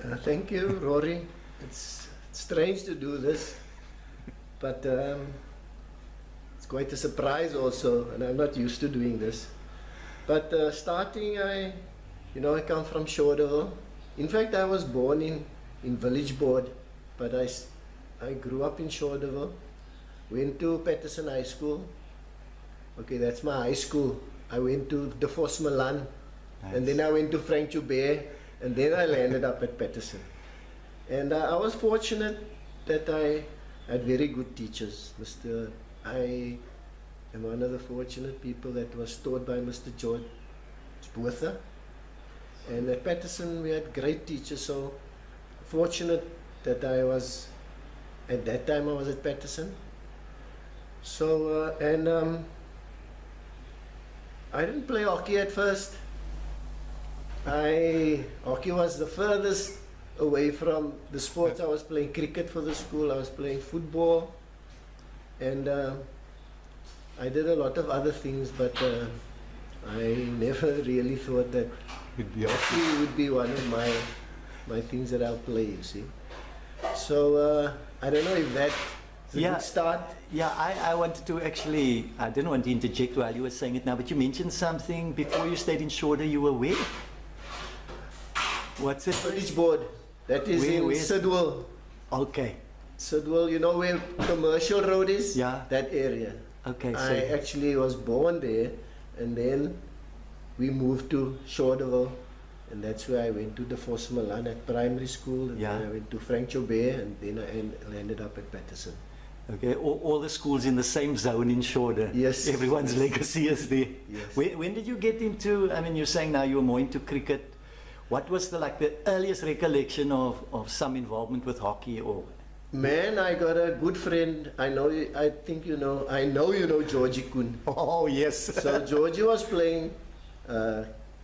Thank you, Rory. It's strange to do this, but it's quite a surprise also, and I'm not used to doing this. But starting, I come from Shoreville. In fact, I was born in Village Board, but I grew up in Shoreville. Went to Patterson High School. Okay, that's my high school. I went to the Force Milan, and then I went to Frank Joubert, and then I landed up at Patterson. And I was fortunate that I had very good teachers. I am one of the fortunate people that was taught by Mr. George Botha. And at Patterson we had great teachers, so fortunate that at that time I was at Patterson. So, I didn't play hockey at first. Hockey was the furthest away from the sports. I was playing cricket for the school, I was playing football, and I did a lot of other things, but I never really thought that hockey would be one of my things that I'll play, you see. So I don't know if that's a good start. Yeah, I wanted to actually, I didn't want to interject while you were saying it now, but you mentioned something before you stayed in Shorter, you were where? What's it? Village Board. That is in Sidwell. Okay. Sidwell, you know where Commercial Road is? Yeah. That area. Okay. I actually was born there, and then we moved to Shoreville, and that's where I went to the Force Milan at primary school, and then I went to Frank Joubert, and then I landed up at Patterson. Okay, all the schools in the same zone in Shorter. Yes. Everyone's legacy is there. Yes. When did you get into, I mean, you're saying now you were more into cricket. What was the earliest recollection of some involvement with hockey? Or Man, I got a good friend. I know you know Georgie Kuhn. Oh, yes. So Georgie was playing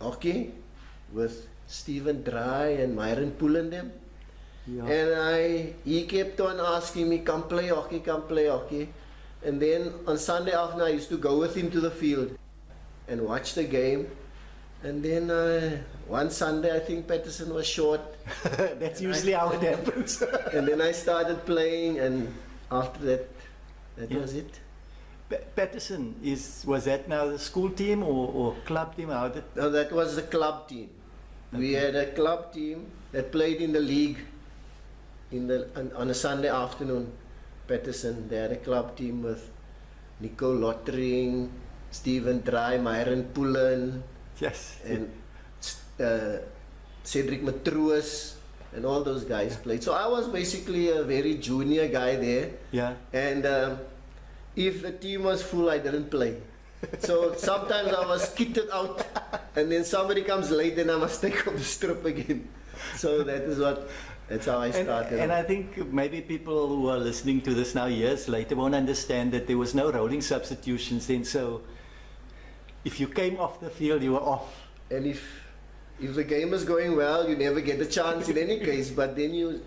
hockey with Stephen Dry and Myron Poole and them. Yeah. And he kept on asking me, come play hockey. And then on Sunday afternoon I used to go with him to the field and watch the game. And then one Sunday I think Patterson was short. That's usually how it happens. And then I started playing, and after that was it. Patterson, was that now the school team or club team? No, that was the club team. Okay. We had a club team that played in the league on a Sunday afternoon. Patterson, they had a club team with Nico Lottering, Stephen Dry, Myron Pullen, yes, and Cedric Matroos, and all those guys played. So I was basically a very junior guy there. Yeah. And if the team was full, I didn't play. So sometimes I was kitted out, and then somebody comes late, and I must take off the strip again. So that's how I started. And I think maybe people who are listening to this now years later won't understand that there was no rolling substitutions then. So if you came off the field, you were off. And if the game is going well, you never get a chance in any case. But then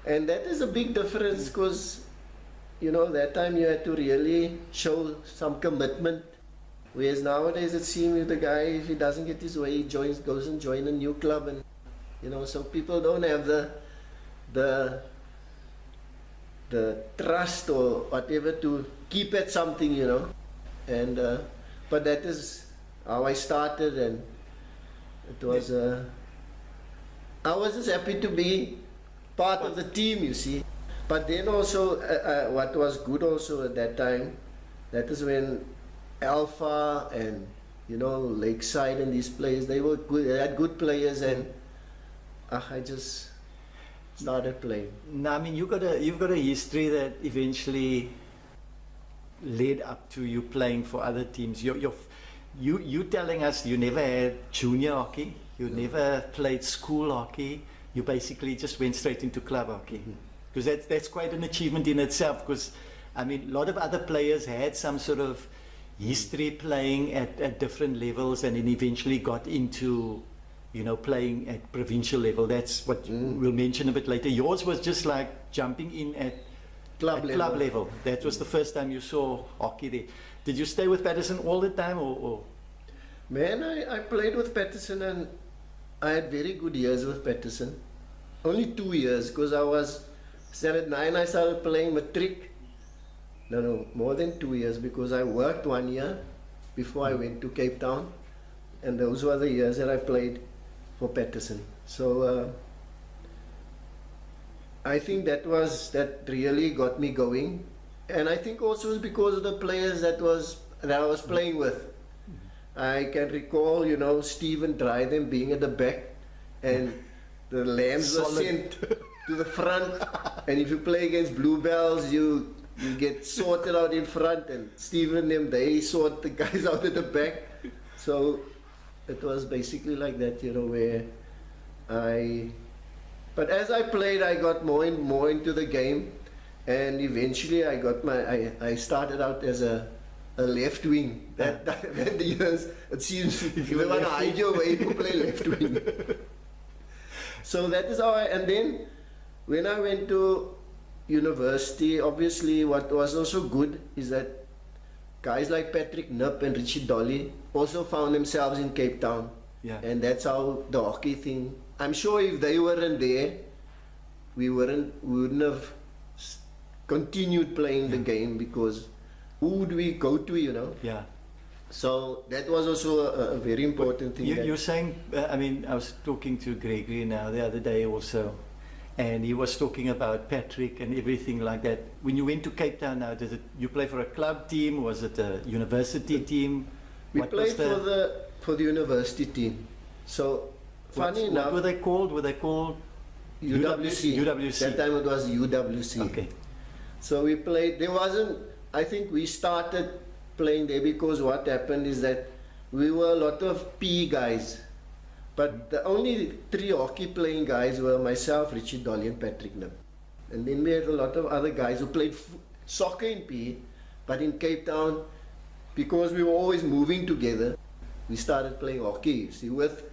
and that is a big difference, because that time you had to really show some commitment. Whereas nowadays it seems the guy, if he doesn't get his way, he goes and joins a new club, and so people don't have the trust or whatever to keep at something, and but that is how I started, and it was I was just happy to be part of the team, you see. But then also what was good also at that time, that is when Alpha and Lakeside and these players, they were good, they had good players, and I just started playing. Now, I mean, you've got a history that eventually led up to you playing for other teams. You telling us you never had junior hockey, you never played school hockey, you basically just went straight into club hockey. Because that's quite an achievement in itself, because I mean, a lot of other players had some sort of history playing at different levels, and then eventually got into playing at provincial level. That's what we'll mention a bit later. Yours was just like jumping in at club level. That was the first time you saw hockey there. Did you stay with Patterson all the time, or? Man, I played with Patterson, and I had very good years with Patterson. only 2 years, because I was standard 9, I started playing matric. No, more than 2 years, because I worked 1 year before I went to Cape Town, and those were the years that I played for Patterson. So I think that really got me going, and I think also it was because of the players that I was playing with. I can recall, Stephen Dryden being at the back, and the Lambs were sent to the front, and if you play against Bluebells, you get sorted out in front, and Stephen and them, they sort the guys out at the back. So it was basically like that, where but as I played, I got more and more into the game, and eventually I started out as a left wing. That years, it seems if you want to hide your way, you play left wing. So that is how and then when I went to university, obviously what was also good is that guys like Patrick Knipp and Richie Dolly also found themselves in Cape Town. Yeah. And that's how the hockey thing, I'm sure if they weren't there, we wouldn't have continued playing the game, because who would we go to, Yeah. So that was also a very important thing. You're saying, I was talking to Gregory now the other day also, and he was talking about Patrick and everything like that. When you went to Cape Town now, you play for a club team? Was it a university team? We played for the university team. So funny enough, what were they called? Were they called UWC? UWC. That time it was UWC. Okay. So we played. I think we started playing there because what happened is that we were a lot of PE guys, but the only 3 hockey playing guys were myself, Richie Dolly, and Patrick Knipp. And then we had a lot of other guys who played soccer in PE, but in Cape Town, because we were always moving together, we started playing hockey. See, with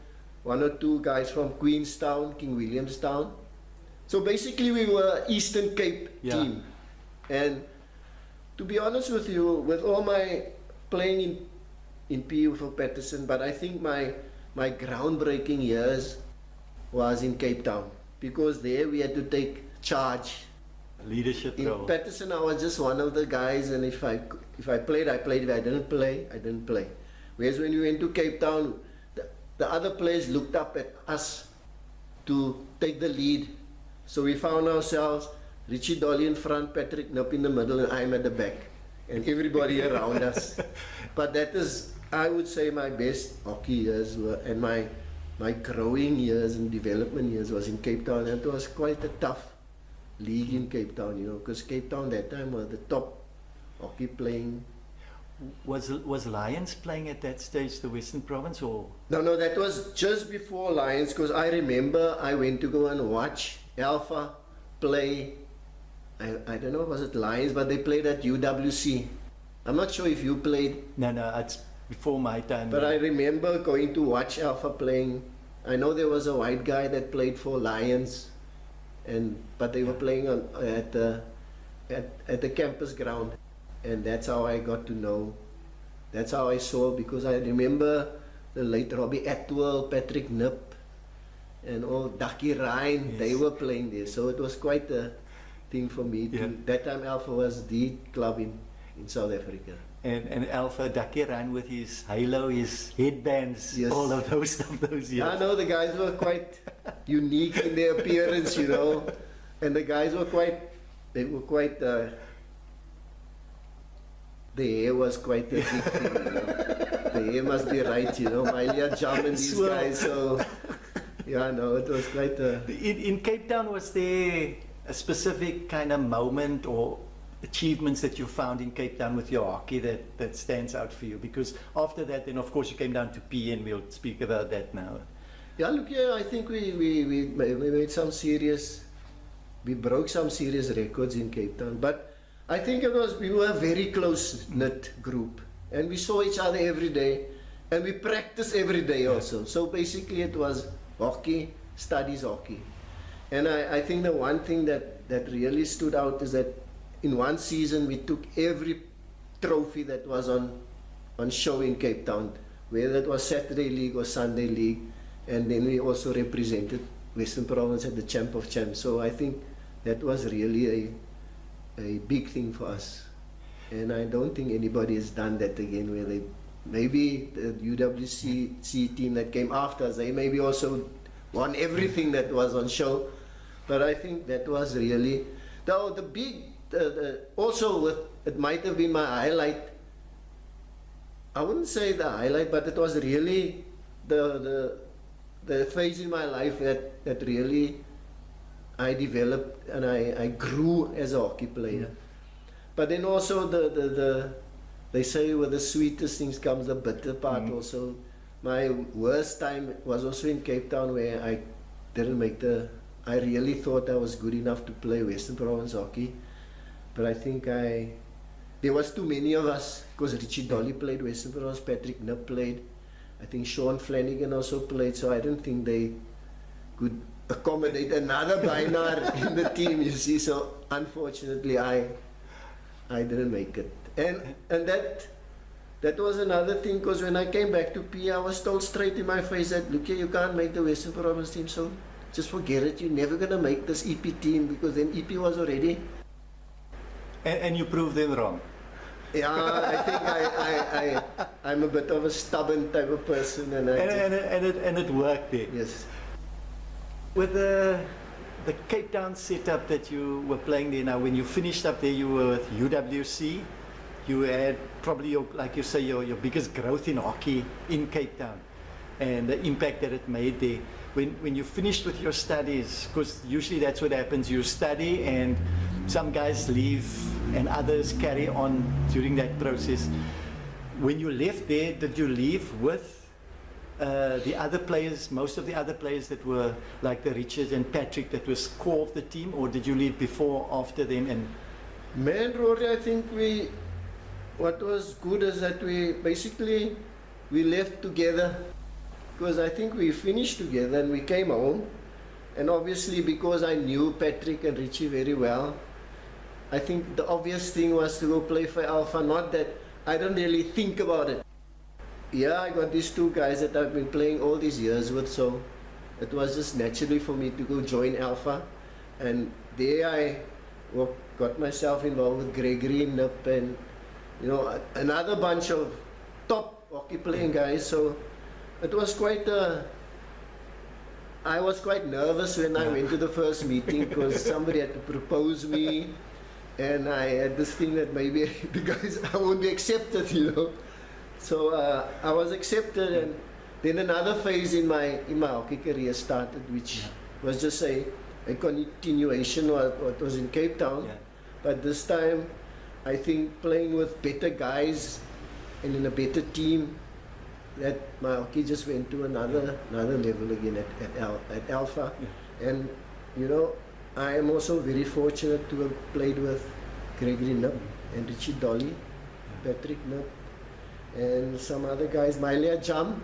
1 or 2 guys from Queenstown, King Williamstown. So basically we were Eastern Cape team. And to be honest with you, with all my playing in PE for Patterson, but I think my groundbreaking years was in Cape Town, because there we had to take charge. Leadership role. In Patterson, I was just one of the guys, and if I played, I played. If I didn't play, I didn't play. Whereas when we went to Cape Town, the other players looked up at us to take the lead. So we found ourselves Richie Dolly in front, Patrick Knipp in the middle, and I'm at the back, and everybody around us. But that is, I would say, my best hockey years were, and my growing years and development years was in Cape Town. And it was quite a tough league in Cape Town, because Cape Town that time was the top hockey playing. Was Lions playing at that stage the Western Province, or? No, that was just before Lions, because I remember I went to go and watch Alpha play. I don't know, was it Lions, but they played at UWC. I'm not sure if you played. No, it's before my time. But I remember going to watch Alpha playing. I know there was a white guy that played for Lions, but they were playing at the campus ground, and that's how I got to know. That's how I saw, because I remember the late Robbie Atwell, Patrick Knipp, and all Ducky Ryan. Yes. They were playing there, so it was quite a thing for me. That time Alpha was the club in South Africa. And Alpha, Ducky ran with his halo, his headbands, all of those stuff those years. I know the guys were quite unique in their appearance, and the guys were quite, the hair was quite a big thing, The hair must be right, Malia Jam and these guys, so, it was quite a... In Cape Town, was there a specific kind of moment or achievements that you found in Cape Town with your hockey that stands out for you? Because after that, then of course you came down to P, and we'll speak about that now. I think we made some serious, we broke some serious records in Cape Town, but I think we were a very close-knit group, and we saw each other every day, and we practiced every day also. So basically it was hockey, studies hockey. And I think the one thing that really stood out is that in one season we took every trophy that was on show in Cape Town, whether it was Saturday League or Sunday League, and then we also represented Western Province had the champ of champs. So I think that was really a big thing for us. And I don't think anybody has done that again, where they, maybe the UWC team that came after us, they maybe also won everything that was on show. But I think that was really, though the big, also with, it might have been my highlight. I wouldn't say the highlight, but it was really the phase in my life that really I developed and I grew as a hockey player. But then also they say with the sweetest things comes the bitter part also. My worst time was also in Cape Town, where I didn't make I really thought I was good enough to play Western Province hockey. But I think there was too many of us, because Richie Dolly played Western Province, Patrick Knipp played, I think Sean Flanagan also played, so I didn't think they could accommodate another Bainar in the team, you see. So unfortunately I didn't make it. And that was another thing, because when I came back to P, I was told straight in my face that, look here, you can't make the Western Province team, so just forget it, you're never going to make this EP team, because then EP was already... And you proved them wrong. Yeah, I think I'm a bit of a stubborn type of person, and it worked there. Yes. With the Cape Town setup that you were playing there, now when you finished up there, you were with UWC. You had probably, like you say, your biggest growth in hockey in Cape Town, and the impact that it made there. When you finished with your studies, because usually that's what happens, you study and some guys leave and others carry on during that process. When you left there, did you leave with the other players, most of the other players that were like the Richards and Patrick, that was core of the team, or did you leave before, after them? And man, Rory, I think what was good is that we left together, because I think we finished together and we came home. And obviously, because I knew Patrick and Richie very well, I think the obvious thing was to go play for Alpha. Not that I don't really think about it. Yeah, I got these two guys that I've been playing all these years with, so it was just naturally for me to go join Alpha. And there I got myself involved with Gregory, Knipp, and another bunch of top hockey playing guys. So it was quite I was quite nervous when I went to the first meeting, because somebody had to propose me, and I had this thing that maybe the guys, I won't be accepted, So I was accepted, and then another phase in my hockey career started, which was just a continuation of what was in Cape Town. Yeah. But this time, I think playing with better guys and in a better team, that my hockey just went to another level again at Alpha. Yeah. And I am also very fortunate to have played with Gregory Knipp and Richie Dolly, Patrick Knipp, and some other guys, Mailia Jam.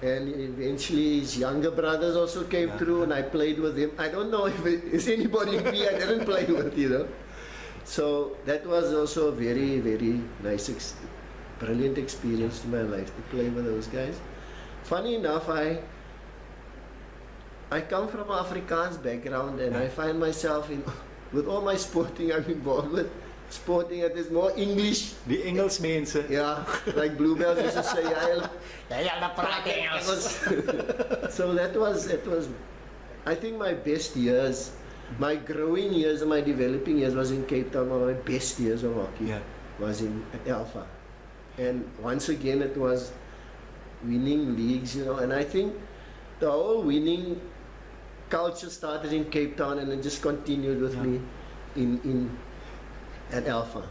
Yeah. And eventually his younger brothers also came through, and I played with him. I don't know if there's anybody in P I didn't play with, So that was also a very, very nice, brilliant experience to my life, to play with those guys. Funny enough, I come from an Afrikaans background, and I find myself with all my sporting I'm involved with, sporting it is more English. The Engels mensen. Yeah, like Bluebells used to say, So that was, I think my best years, my growing years and my developing years was in Cape Town. My best years of hockey was at Alpha. And once again, it was winning leagues, and I think the whole winning culture started in Cape Town, and it just continued with me at Alpha.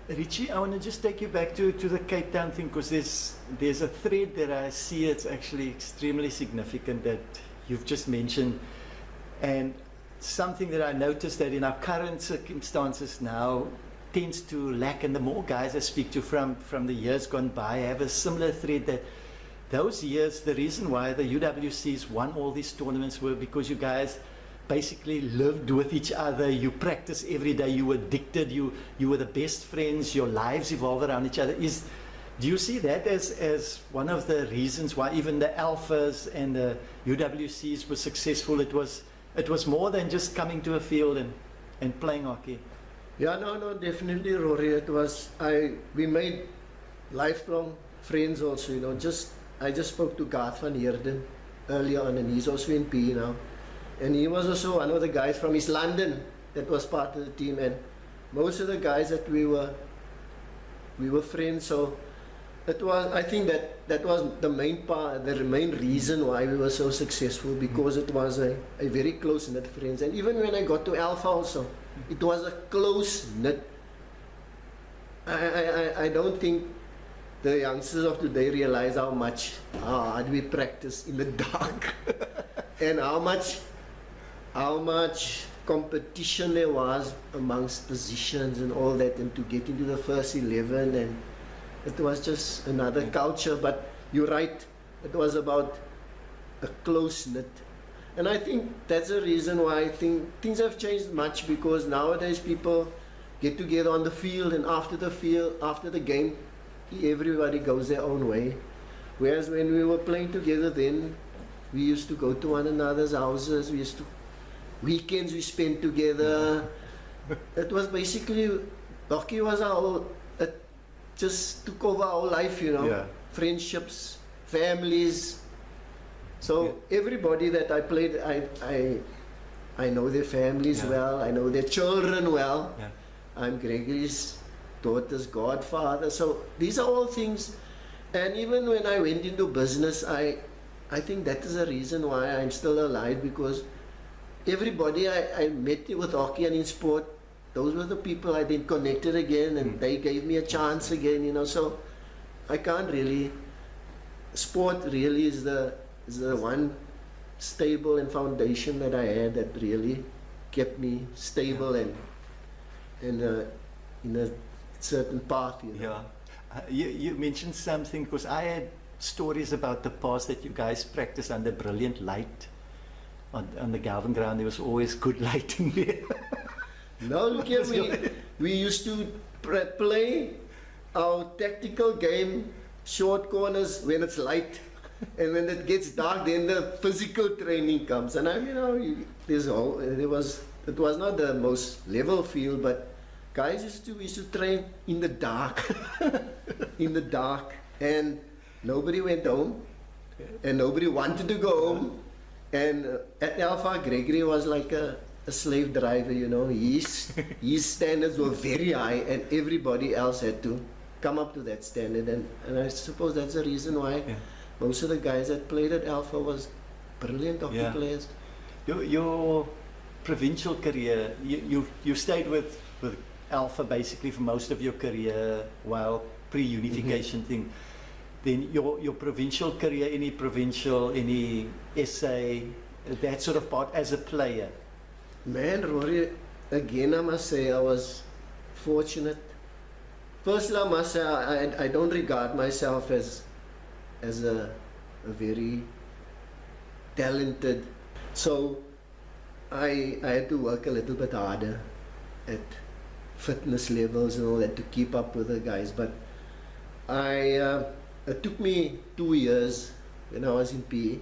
Richie, I want to just take you back to the Cape Town thing, because there's a thread that I see it's actually extremely significant that you've just mentioned, and something that I noticed that in our current circumstances now tends to lack, and the more guys I speak to from the years gone by have a similar thread, that those years, the reason why the UWCs won all these tournaments were because you guys basically lived with each other, you practiced every day, you were addicted, you were the best friends, your lives evolved around each other. Do you see that as one of the reasons why even the Alphas and the UWCs were successful? It was more than just coming to a field and playing hockey. Yeah, no, definitely, Rory. We made lifelong friends also, you know. I just spoke to Garth van Heerden earlier on, and he's also in PE now. And he was also one of the guys from East London that was part of the team. And most of the guys that we were friends. So I think that was the main reason why we were so successful, because it was a very close-knit friends. And even when I got to Alpha also, it was a close-knit. I don't think the youngsters of today realize how hard we practice in the dark and how much competition there was amongst positions and all that, and to get into the first 11, and it was just another culture. But you're right, it was about a close-knit. And I think that's the reason why I think things have changed much, because nowadays people get together on the field, and after the game, everybody goes their own way. Whereas when we were playing together then, we used to go to one another's houses, weekends we spent together. It was basically, hockey was it just took over our life, you know. Yeah. Friendships, families. So everybody that I played, I know their families well, I know their children well. Yeah. I'm Gregory's daughter's godfather. So these are all things. And even when I went into business, I think that is the reason why I'm still alive, because everybody I met with hockey and in sport, those were the people I then connected again, and they gave me a chance again, you know. So I can't really, sport really is the one stable and foundation that I had that really kept me stable and in a certain path, you know. Yeah. You mentioned something, because I had stories about the past that you guys practiced under brilliant light on the Galvin ground. There was always good lighting there. No, look here, we used to play our tactical game, short corners, when it's light. And when it gets dark, then the physical training comes. And it was not the most level field, but guys used to train in the dark, and nobody went home, and nobody wanted to go home. And at Alpha, Gregory was like a slave driver, you know. His standards were very high, and everybody else had to come up to that standard. And I suppose that's the reason why most of the guys that played at Alpha was brilliant hockey players. Your provincial career, you stayed with Alpha basically for most of your career, while pre-unification thing. Then your provincial career, any SA, that sort of part as a player. Man, Rory, again I must say I was fortunate. Firstly, I must say I don't regard myself as a very talented. So I had to work a little bit harder at fitness levels and all that to keep up with the guys. But it took me 2 years when I was in PE,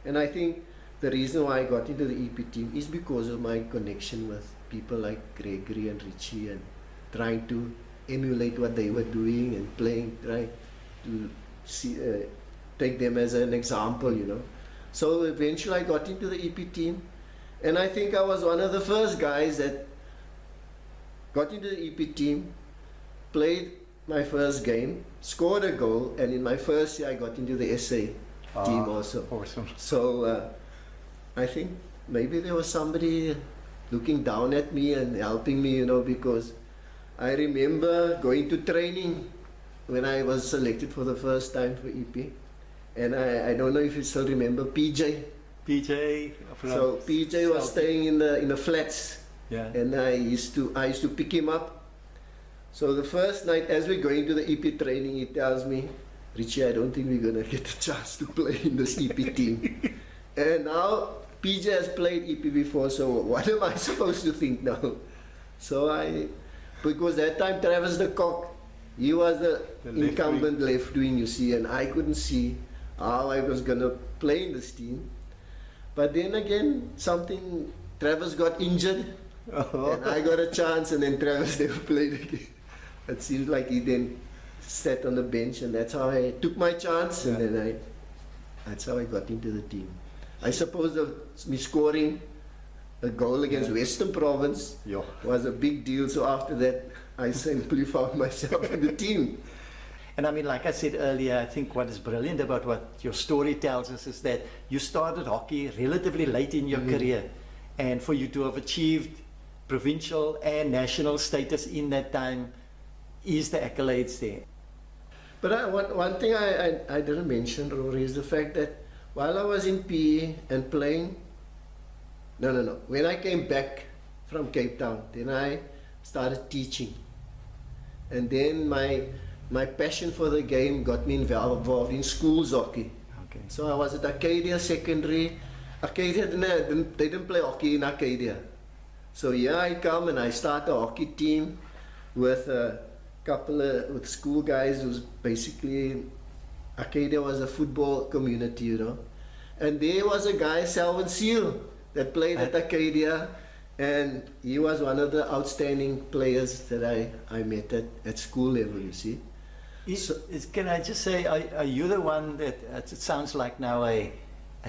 and I think the reason why I got into the EP team is because of my connection with people like Gregory and Richie, and trying to emulate what they were doing and playing, trying to take them as an example, you know. So eventually I got into the EP team, and I think I was one of the first guys that got into the EP team, played my first game, scored a goal, and in my first year I got into the SA team also. Awesome. So I think maybe there was somebody looking down at me and helping me, you know, because I remember going to training when I was selected for the first time for EP, and I don't know if you still remember PJ. So PJ was staying in the flats. Yeah. And I used to pick him up. So the first night, as we're going to the EP training, he tells me, Richie, I don't think we're going to get a chance to play in this EP team. And now PJ has played EP before, so what am I supposed to think now? So because that time Travis de Kock He was the The left incumbent left wing, you see, and I couldn't see how I was going to play in this team. But then again, Travis got injured, and I got a chance, and then Travis never played again. It seems like he then sat on the bench, and that's how I took my chance, and then that's how I got into the team. I suppose me scoring a goal against Western Province was a big deal, so after that, I simply found myself in the team. And I mean, like I said earlier, I think what is brilliant about what your story tells us is that you started hockey relatively late in your career, and for you to have achieved provincial and national status in that time is the accolades there. But one thing I didn't mention, Rory, is the fact that while I was in PE and playing, when I came back from Cape Town, then I started teaching. And then my passion for the game got me involved in schools hockey. Okay. So I was at Arcadia Secondary. Arcadia, they didn't play hockey in Arcadia. So here I come and I start a hockey team with a couple with school guys who's basically, Arcadia was a football community, you know. And there was a guy, Selwyn Seal, that played at Arcadia, and he was one of the outstanding players that I met at school level, you see. Can I just say, are you the one that, it sounds like now a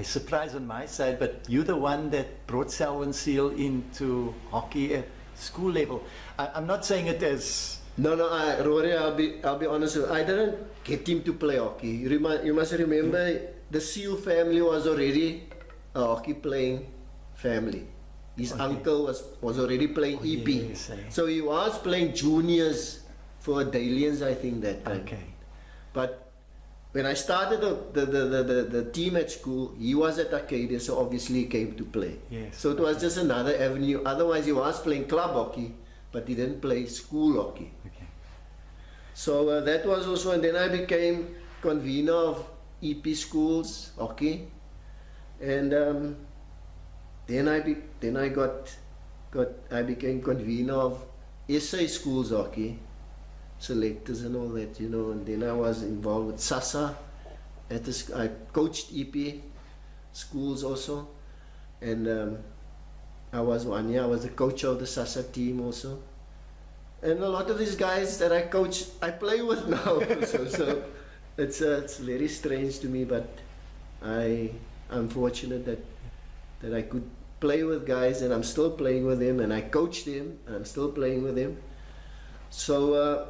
surprise on my side, but you're the one that brought Selwyn Seal into hockey at school level? I'm not saying it as... No, Rory, I'll be honest with you. I didn't get him to play hockey. You must remember, the Seal family was already a hockey playing family. His uncle was already playing EP. Yes, so he was playing juniors for Dalians, I think, that time. Okay. But when I started the team at school, he was at Arcadia, so obviously he came to play. Yes. So it was just another avenue. Otherwise, he was playing club hockey, but he didn't play school hockey. Okay. So that was also, and then I became convener of EP schools hockey, and then I became convener of SA schools hockey, selectors and all that, you know. And then I was involved with SASA. I coached EP schools also, and I was the coach of the SASA team also. And a lot of these guys that I coach, I play with now. so it's very strange to me, but I'm fortunate that I could play with guys, and I'm still playing with them, and I coach them, and I'm still playing with them. So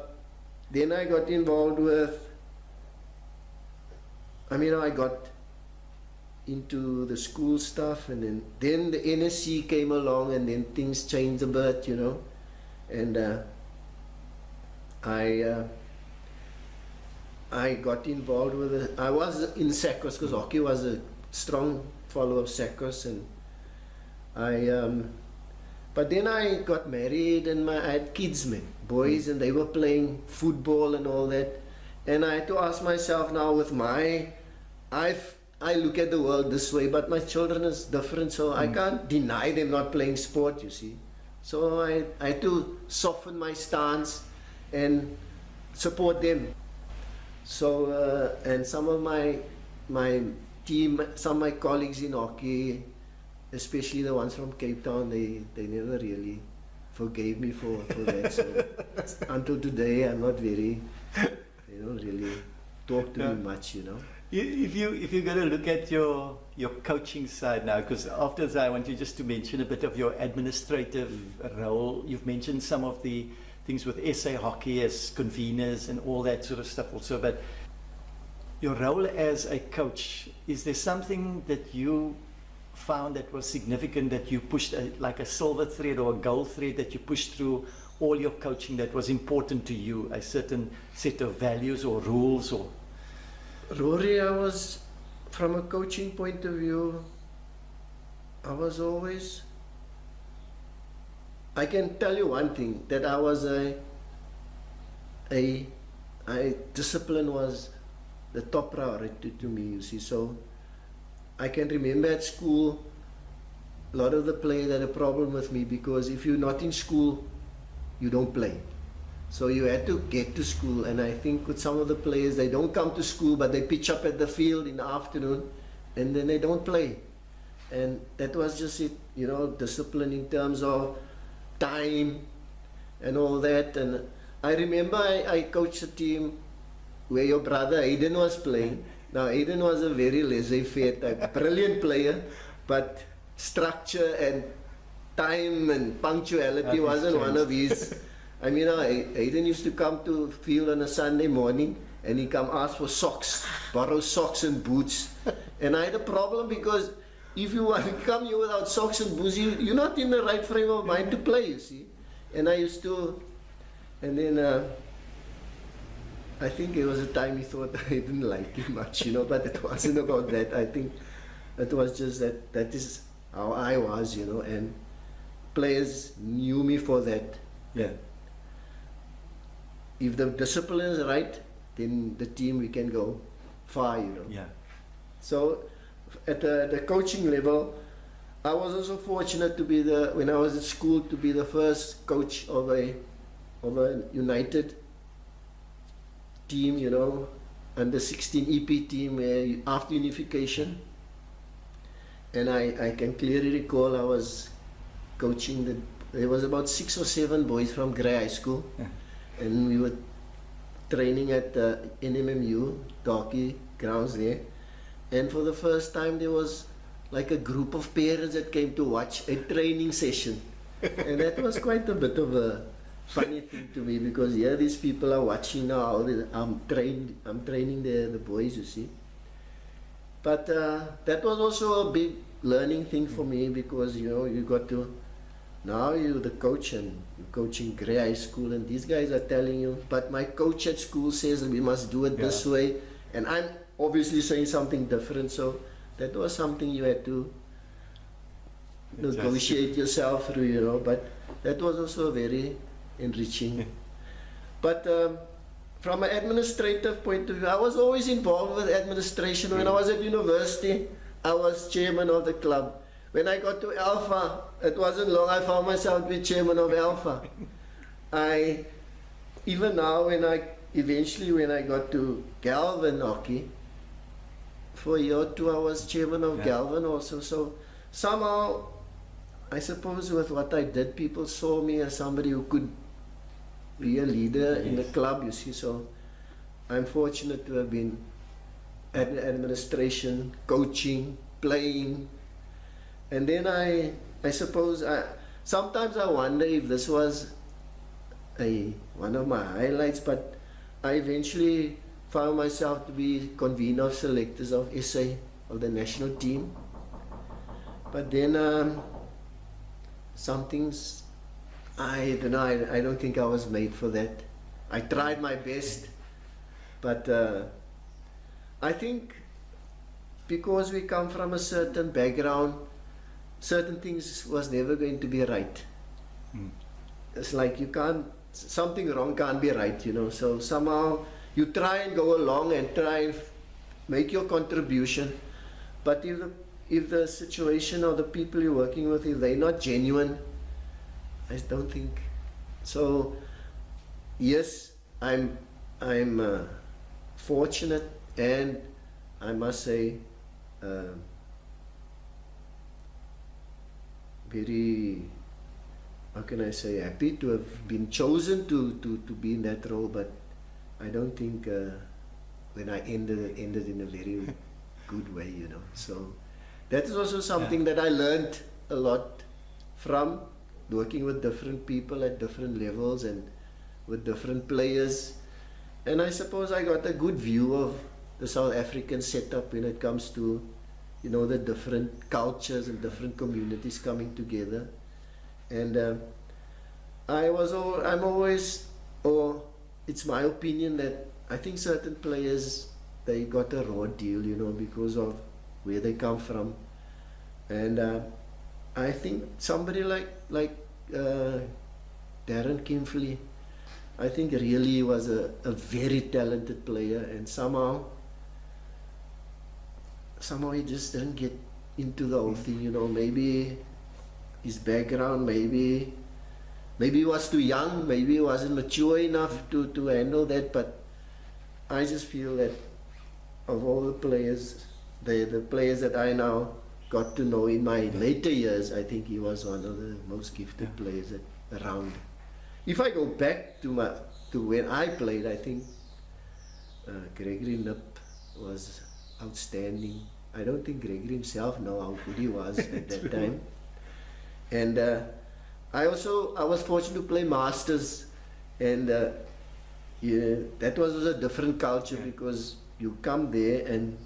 then I got involved with, I got into the school stuff, and then the NSC came along, and then things changed a bit, you know. And I got involved with it. I was in Sacros, because hockey was a strong follower of Sacros, and but then I got married, and I had kids, boys, and they were playing football and all that. And I had to ask myself now, with I look at the world this way, but my children is different, so I can't deny them not playing sport, you see. So I had to soften my stance and support them. So and some of my team, some of my colleagues in hockey, especially the ones from Cape Town, they never really forgave me for that. So until today, I'm not very, they don't really talk to me much, you know. If you're going to look at your coaching side now, because after that I want you just to mention a bit of your administrative role. You've mentioned some of the things with SA Hockey as conveners and all that sort of stuff also, but your role as a coach, is there something that you found that was significant, that you pushed like a silver thread or a gold thread that you pushed through all your coaching, that was important to you, a certain set of values or rules? Or Rory, I was, from a coaching point of view, I was always, I can tell you one thing, that I was discipline was the top priority to me, you see. So I can remember at school, a lot of the players had a problem with me, because if you're not in school, you don't play. So you had to get to school, and I think with some of the players, they don't come to school, but they pitch up at the field in the afternoon, and then they don't play. And that was just it, you know, discipline in terms of time and all that. And I remember I coached a team where your brother Aiden was playing. Now Aiden was a very laissez-faire type, brilliant player, but structure and time and punctuality wasn't one of his. I mean, Aiden used to come to field on a Sunday morning, and he come ask for socks, borrow socks and boots. And I had a problem because if you want to come here without socks and boots, you're not in the right frame of mind to play, you see. And I used to, and then I think it was a time he thought I didn't like him much, you know, but it wasn't about that. I think it was just that is how I was, you know, and players knew me for that. Yeah. If the discipline is right, then the team, we can go far, you know. Yeah. So at the coaching level, I was also fortunate to be when I was at school, to be the first coach of a united team, you know, under 16 EP team after unification. And I can clearly recall I was coaching there was about 6 or 7 boys from Grey High School. Yeah. And we were training at NMMU, Darky grounds there. And for the first time there was like a group of parents that came to watch a training session. And that was quite a bit of a funny thing to me, because here these people are watching now how I'm training the boys, you see. But that was also a big learning thing for me, because you know, you got to, now you're the coach and you're coaching Grey High School, and these guys are telling you, but my coach at school says we must do it this way, and I'm obviously saying something different. So that was something you had to negotiate yourself through, you know. But that was also very enriching. But from an administrative point of view, I was always involved with administration. When I was at university, I was chairman of the club. When I got to Alpha, it wasn't long I found myself to be chairman of Alpha. Even now, when I got to Galvin hockey, for a year or two I was chairman of Galvin also. So somehow, I suppose with what I did, people saw me as somebody who could be a leader in the club, you see. So I'm fortunate to have been administration, coaching, playing. And then I suppose, sometimes I wonder if this was one of my highlights, but I eventually found myself to be convener of selectors of SA, of the national team. But then some things, I don't know, I don't think I was made for that. I tried my best, but I think because we come from a certain background, certain things was never going to be right. It's like something wrong can't be right, you know. So somehow you try and go along and try and make your contribution, but if the situation or the people you're working with, if they're not genuine, I don't think. So yes, I'm fortunate, and I must say very, how can I say, happy to have been chosen to be in that role. But I don't think when I ended in a very good way, you know. So that is also something that I learned a lot from working with different people at different levels and with different players. And I suppose I got a good view of the South African setup when it comes to, you know, the different cultures and different communities coming together. And I'm always, or it's my opinion that I think certain players, they got a raw deal, you know, because of where they come from. And I think somebody like Darren Kimfley, I think really was a very talented player, and somehow he just didn't get into the whole thing, you know. Maybe his background, maybe maybe he was too young, maybe he wasn't mature enough to handle that, but I just feel that of all the players, the players that I now got to know in my later years, I think he was one of the most gifted players around. If I go back to when I played, I think Gregory Nip was outstanding. I don't think Gregory himself know how good he was at that time. And I was fortunate to play Masters, and that was a different culture because you come there, and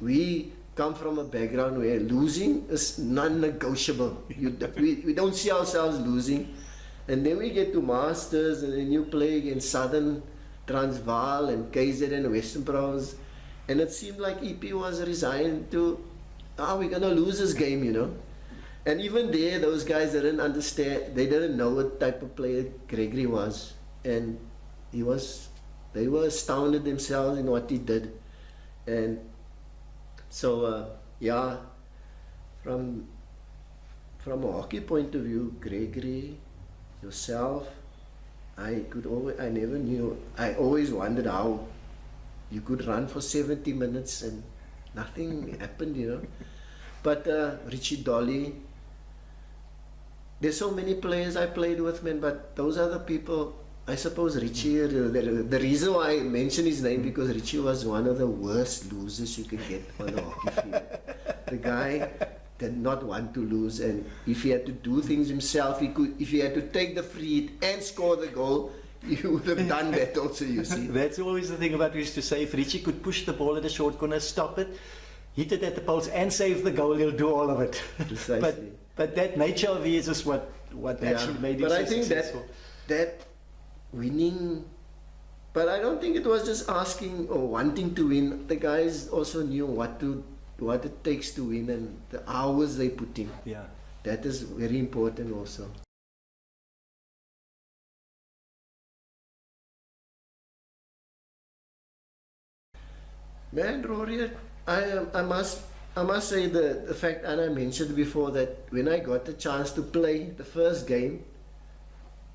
we come from a background where losing is non-negotiable. We don't see ourselves losing. And then we get to Masters, and then you play against Southern Transvaal and KZ and Western Province, and it seemed like EP was resigned to, we're gonna lose this game, you know. And even there, those guys didn't understand, they didn't know what type of player Gregory was, and they were astounded themselves in what he did. And so yeah, from a hockey point of view, Gregory, yourself, I always wondered how you could run for 70 minutes and nothing happened, you know. But Richie Dolly, there's so many players I played with, man, but those are the people. I suppose Richie, the reason why I mention his name, because Richie was one of the worst losers you could get on the hockey field. The guy did not want to lose, and if he had to do things himself, if he had to take the free hit and score the goal, he would have done that also, you see. That's always the thing about we used to say, if Richie could push the ball at the short corner, stop it, hit it at the post and save the goal, he'll do all of it. Precisely. but that nature of his is what actually made him so successful. But I think that winning, but I don't think it was just asking or wanting to win. The guys also knew what it takes to win and the hours they put in. Yeah. That is very important also. Man, Rory, I must say the fact, and I mentioned before, that when I got the chance to play the first game,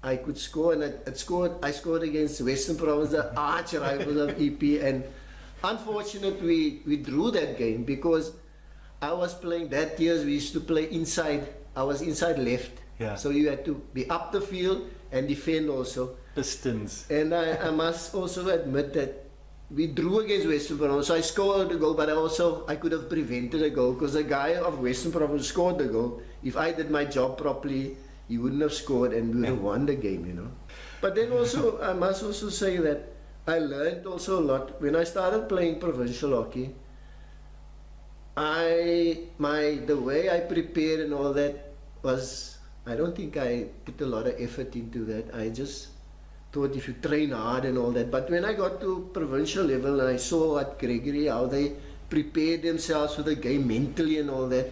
I could score, and I scored against Western Province, the arch rivals of EP, and unfortunately we drew that game because I was playing that year. We used to play inside. I was inside left, so you had to be up the field and defend also. Pistons. And I must also admit that we drew against Western Province, so I scored the goal, but I could have prevented a goal because the guy of Western Province scored the goal. If I did my job properly, he wouldn't have scored and we would have won the game, you know. But then also, I must also say that I learned also a lot. When I started playing provincial hockey, the way I prepared and all that was, I don't think I put a lot of effort into that. I just thought if you train hard and all that. But when I got to provincial level and I saw what Gregory, how they prepared themselves for the game mentally and all that,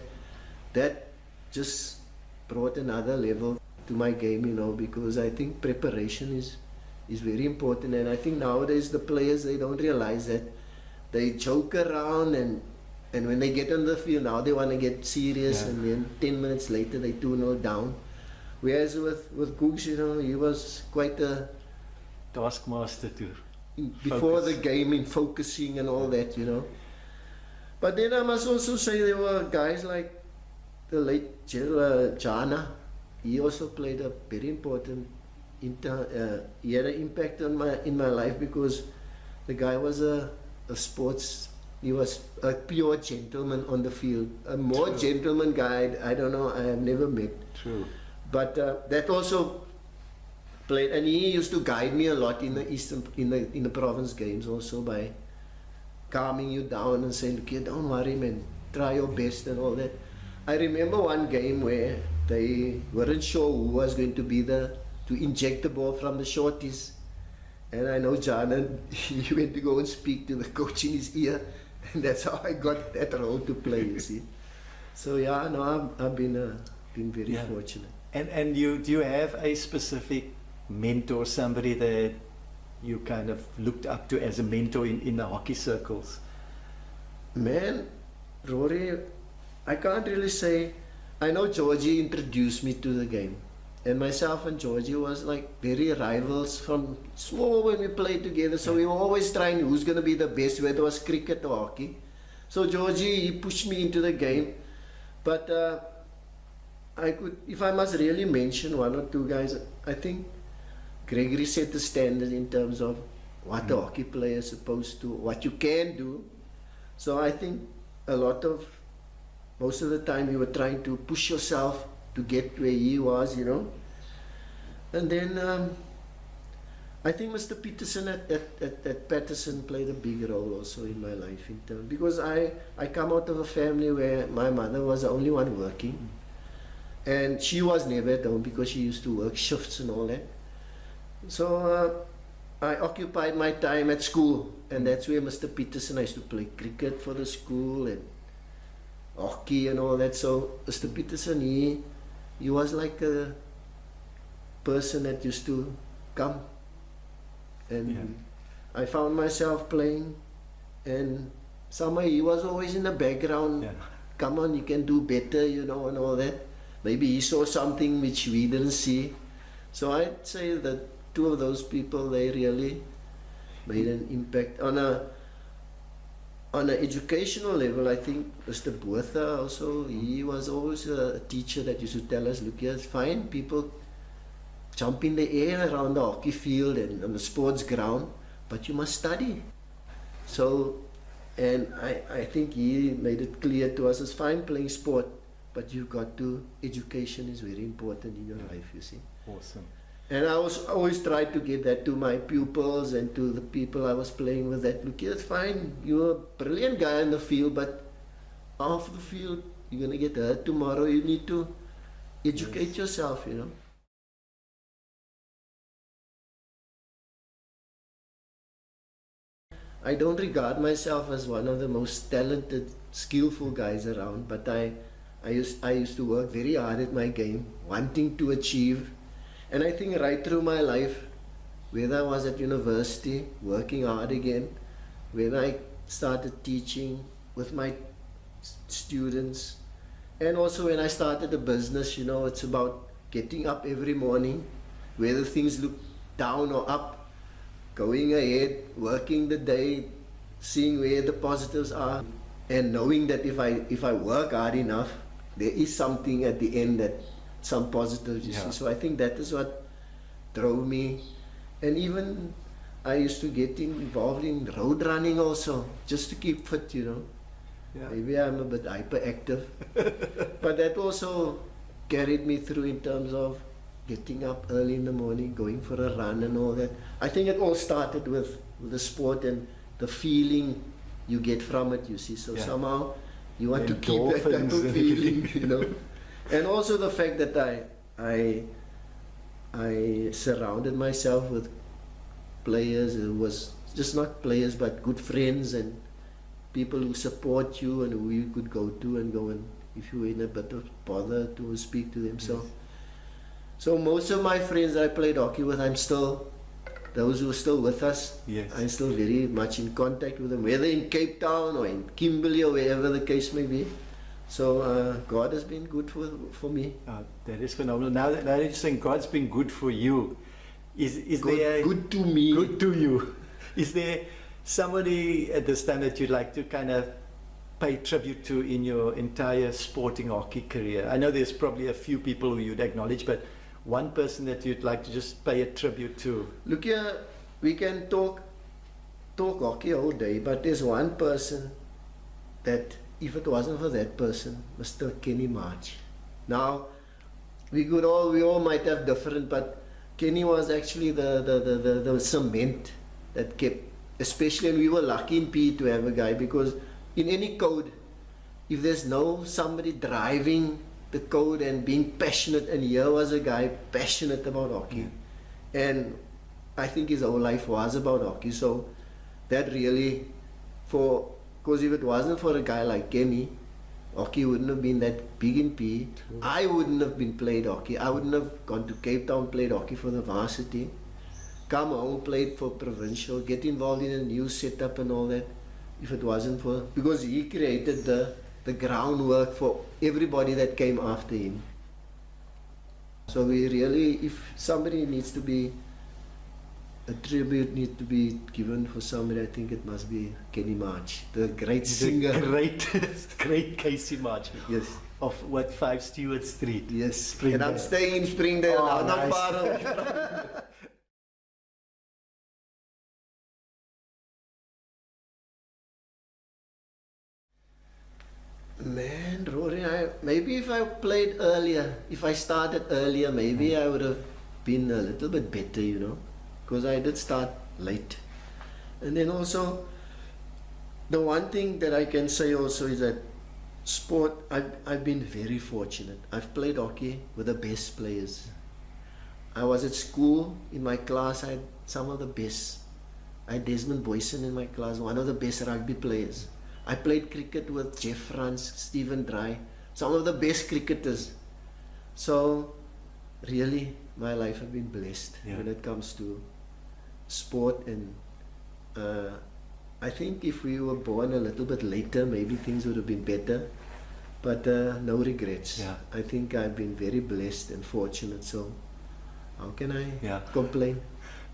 that just brought another level to my game, you know, because I think preparation is very important. And I think nowadays the players, they don't realize that. They joke around, and when they get on the field now, they want to get serious, and then 10 minutes later they 2-0 down. Whereas with Googs, you know, he was quite a taskmaster too. Before the game, in focusing and all that, you know. But then I must also say there were guys like the late Jana. He also played a very important, he had an impact on in my life because the guy was a sports, he was a pure gentleman on the field. A more gentleman guy, I don't know, I have never met. True. But that also played, and he used to guide me a lot in the province games also by calming you down and saying, look, don't worry, man, try your best and all that. I remember one game where they weren't sure who was going to be to inject the ball from the shorties. And I know John, he went to go and speak to the coach in his ear, and that's how I got that role to play, you see. So yeah, no, I've been very fortunate. And do you have a specific mentor, somebody that you kind of looked up to as a mentor in the hockey circles? Man, Rory, I can't really say. I know Georgie introduced me to the game. And myself and Georgie was like very rivals from small when we played together. So we were always trying who's going to be the best, whether it was cricket or hockey. So Georgie, he pushed me into the game. But I could, if I must really mention one or two guys, I think Gregory set the standard in terms of what a hockey player is supposed to, what you can do. So I think most of the time you were trying to push yourself to get where he was, you know. And then I think Mr. Peterson at Patterson played a big role also in my life in terms, because I come out of a family where my mother was the only one working, and she was never at home because she used to work shifts and all that. So I occupied my time at school, and that's where Mr. Peterson, I used to play cricket for the school and hockey and all that. So Mr. Peterson, he was like a person that used to come, and I found myself playing, and somehow he was always in the background. Come on, you can do better, you know, and all that. Maybe he saw something which we didn't see. So I'd say that two of those people, they really made an impact on an educational level. I think Mr. Botha also, he was always a teacher that used to tell us, look here, it's fine, people jump in the air around the hockey field and on the sports ground, but you must study. So, and I think he made it clear to us, it's fine playing sport, but you've got to, education is very important in your life, you see. Awesome. And I always tried to get that to my pupils and to the people I was playing with, that, look, it's fine, you're a brilliant guy in the field, but off the field, you're going to get hurt tomorrow. You need to educate yourself, you know. I don't regard myself as one of the most talented, skillful guys around, but I used to work very hard at my game, wanting to achieve. And I think right through my life, whether I was at university, working hard again, when I started teaching with my students, and also when I started a business, you know, it's about getting up every morning, whether things look down or up, going ahead, working the day, seeing where the positives are, and knowing that if I work hard enough, there is something at the end, that some positives, you see. So I think that is what drove me. And even I used to get involved in road running also, just to keep fit, you know. Maybe I'm a bit hyperactive, but that also carried me through in terms of getting up early in the morning, going for a run and all that. I think it all started with the sport and the feeling you get from it, you see. So somehow you want to keep that type of feeling, you know. And also the fact that I surrounded myself with players who was just not players but good friends and people who support you and who you could go to and go, and if you were in a bit of bother, to speak to them. So most of my friends that I played hockey with, those who are still with us, I'm still very much in contact with them, whether in Cape Town or in Kimberley or wherever the case may be. So God has been good for me. That is phenomenal. Now that you're saying God's been good for you, is there good to me? Good to you. Is there somebody at this time that you'd like to kind of pay tribute to in your entire sporting hockey career? I know there's probably a few people who you'd acknowledge, but one person that you'd like to just pay a tribute to? Look here, we can talk hockey all day, but there's one person that, if it wasn't for that person, Mr. Kenny March. Now, we all might have different, but Kenny was actually the cement that kept, especially, and we were lucky in PE to have a guy, because in any code, if there's somebody driving the code and being passionate, and here was a guy passionate about hockey, and I think his whole life was about hockey. So that really, because if it wasn't for a guy like Kenny, hockey wouldn't have been that big in PE. I wouldn't have been played hockey. I wouldn't have gone to Cape Town, played hockey for the varsity, come home, played for provincial, get involved in a new setup and all that, if it wasn't for, because he created the groundwork for everybody that came after him. So we really, if somebody needs to be, a tribute needs to be given for somebody, I think it must be Kenny March, the great singer. Great Casey March. Yes. Of what, 5 Stewart Street? Yes. Springdale. And I'm staying in Springdale, Oh, not nice. far away from Man, Rory, maybe if I played earlier, if I started earlier, maybe I would have been a little bit better, you know, because I did start late. And then also, the one thing that I can say also is that sport, I've been very fortunate. I've played hockey with the best players. I was at school, in my class, I had some of the best. I had Desmond Boyson in my class, one of the best rugby players. I played cricket with Jeff Franz, Stephen Dry, some of the best cricketers. So, really, my life has been blessed when it comes to sport. And I think if we were born a little bit later, maybe things would have been better. But no regrets. Yeah. I think I've been very blessed and fortunate. So, how can I complain?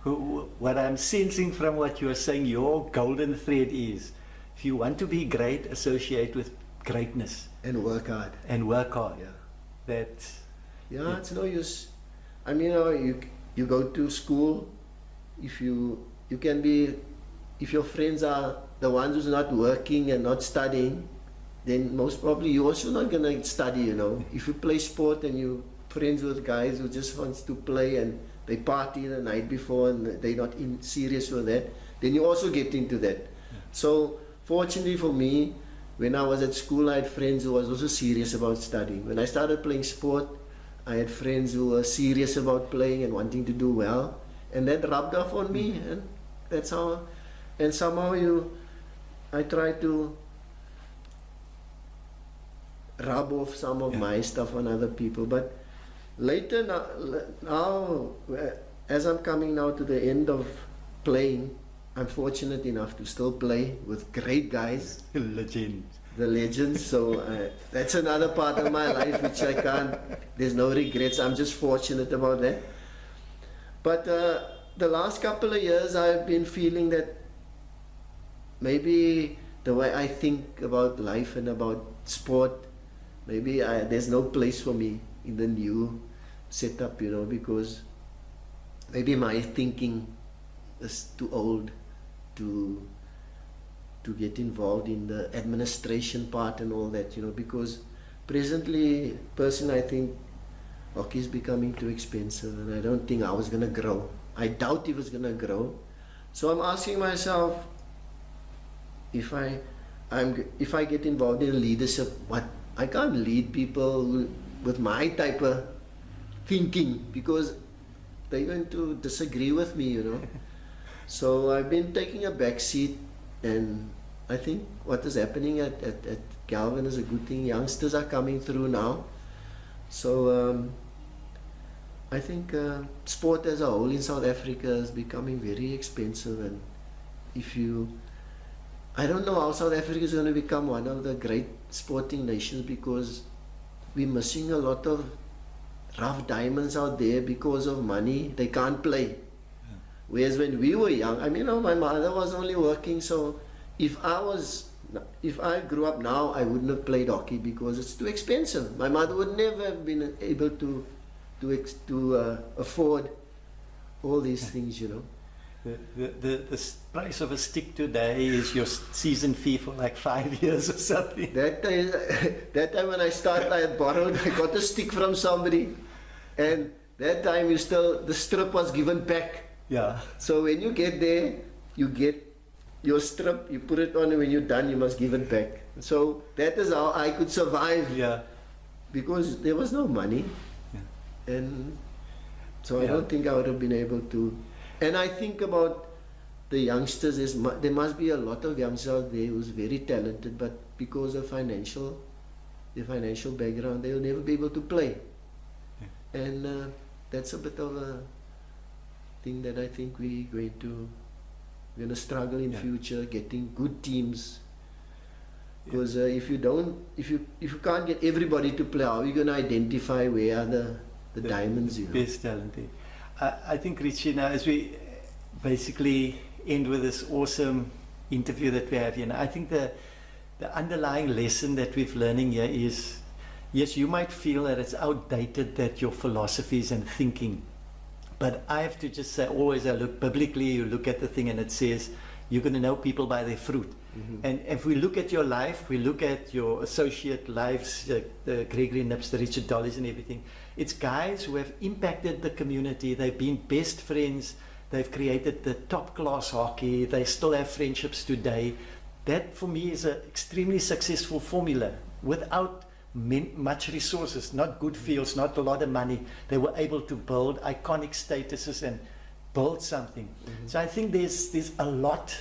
What I'm sensing from what you are saying, your golden thread is, if you want to be great, associate with greatness. And work hard. And work hard. Yeah. Yeah. It's no use. I mean, you go to school, if you can be, if your friends are the ones who's not working and not studying, then most probably you're also not going to study, you know. If you play sport and you're friends with guys who just wants to play and they party the night before and they're not serious with that, then you also get into that. Yeah. So, fortunately for me, when I was at school, I had friends who was also serious about studying. When I started playing sport, I had friends who were serious about playing and wanting to do well, and that rubbed off on me, and that's how. And somehow I try to rub off some of my stuff on other people. But later now, as I'm coming now to the end of playing, I'm fortunate enough to still play with great guys. Legends. The legends. So that's another part of my life which I can't, there's no regrets. I'm just fortunate about that. But the last couple of years I've been feeling that maybe the way I think about life and about sport, maybe there's no place for me in the new setup, you know, because maybe my thinking is too old to get involved in the administration part and all that, you know, because presently, personally, I think hockey is becoming too expensive, and I don't think I was going to grow. I doubt it was going to grow. So I'm asking myself, if I get involved in leadership, what I can't lead people with my type of thinking, because they're going to disagree with me, you know. So I've been taking a back seat, and I think what is happening at Galvin is a good thing. Youngsters are coming through now. So I think sport as a whole in South Africa is becoming very expensive, and I don't know how South Africa is going to become one of the great sporting nations, because we're missing a lot of rough diamonds out there because of money. They can't play. Whereas when we were young, I mean, you know, my mother was only working, so if I grew up now, I wouldn't have played hockey because it's too expensive. My mother would never have been able to afford all these things, you know. The price of a stick today is your season fee for like 5 years or something. That time when I started, I got a stick from somebody, and that time the strip was given back. Yeah. So when you get there, you get your strip, you put it on, and when you're done, you must give it back. So that is how I could survive. Yeah. Because there was no money. Yeah. And so I don't think I would have been able to. And I think about the youngsters, there must be a lot of youngsters out there who's very talented, but because of financial background, they'll never be able to play. Yeah. And that's a bit of a thing that I think we're going to struggle in future, getting good teams. Because if you can't get everybody to play, how are you going to identify where are the the diamonds, you know. Best talent there. I think, Richie, now as we basically end with this awesome interview that we have here, I think the underlying lesson that we're learning here is, yes, you might feel that it's outdated, that your philosophies and thinking, but I have to just say, always I look biblically, you look at the thing and it says, you're going to know people by their fruit. And if we look at your life, we look at your associate lives, the Gregory Nips, the Richard Dollies and everything, it's guys who have impacted the community, they've been best friends, they've created the top class hockey, they still have friendships today. That for me is an extremely successful formula. Without much resources, not good fields, not a lot of money, they were able to build iconic statuses and build something. So I think there's a lot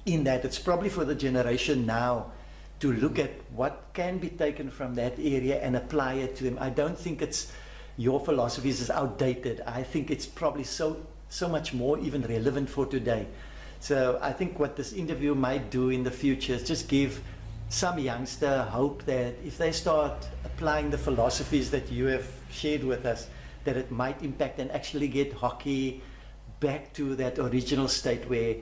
in that. It's probably for the generation now to look at what can be taken from that area and apply it to them. I don't think it's your philosophies is outdated. I think it's probably so much more even relevant for today. So I think what this interview might do in the future is just give some youngster hope that if they start applying the philosophies that you have shared with us, that it might impact and actually get hockey back to that original state where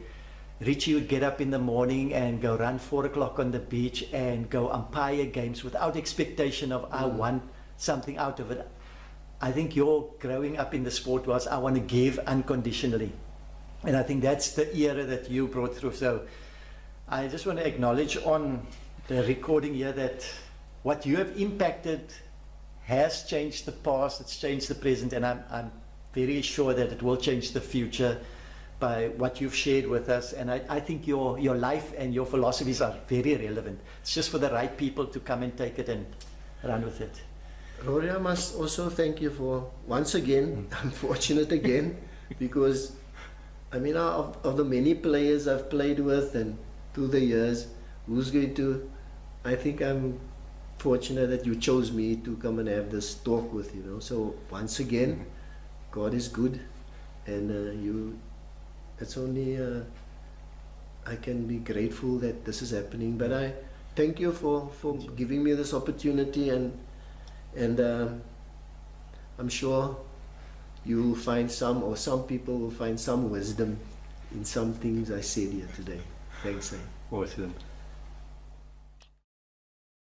Richie would get up in the morning and go run 4 o'clock on the beach and go umpire games without expectation of I want something out of it. I think your growing up in the sport was I want to give unconditionally. And I think that's the era that you brought through. So I just want to acknowledge on the recording here that what you have impacted has changed the past, it's changed the present, and I'm very sure that it will change the future by what you've shared with us. And I think your life and your philosophies are very relevant. It's just for the right people to come and take it and run with it. Rory, I must also thank you for, once again, I'm fortunate again, because I mean, of the many players I've played with and through the years, who's going to, I think I'm fortunate that you chose me to come and have this talk with, you know. So once again, God is good, and it's only, I can be grateful that this is happening, but I thank you for giving me this opportunity, and I'm sure you will find some people will find some wisdom in some things I said here today. Thanks. Awesome.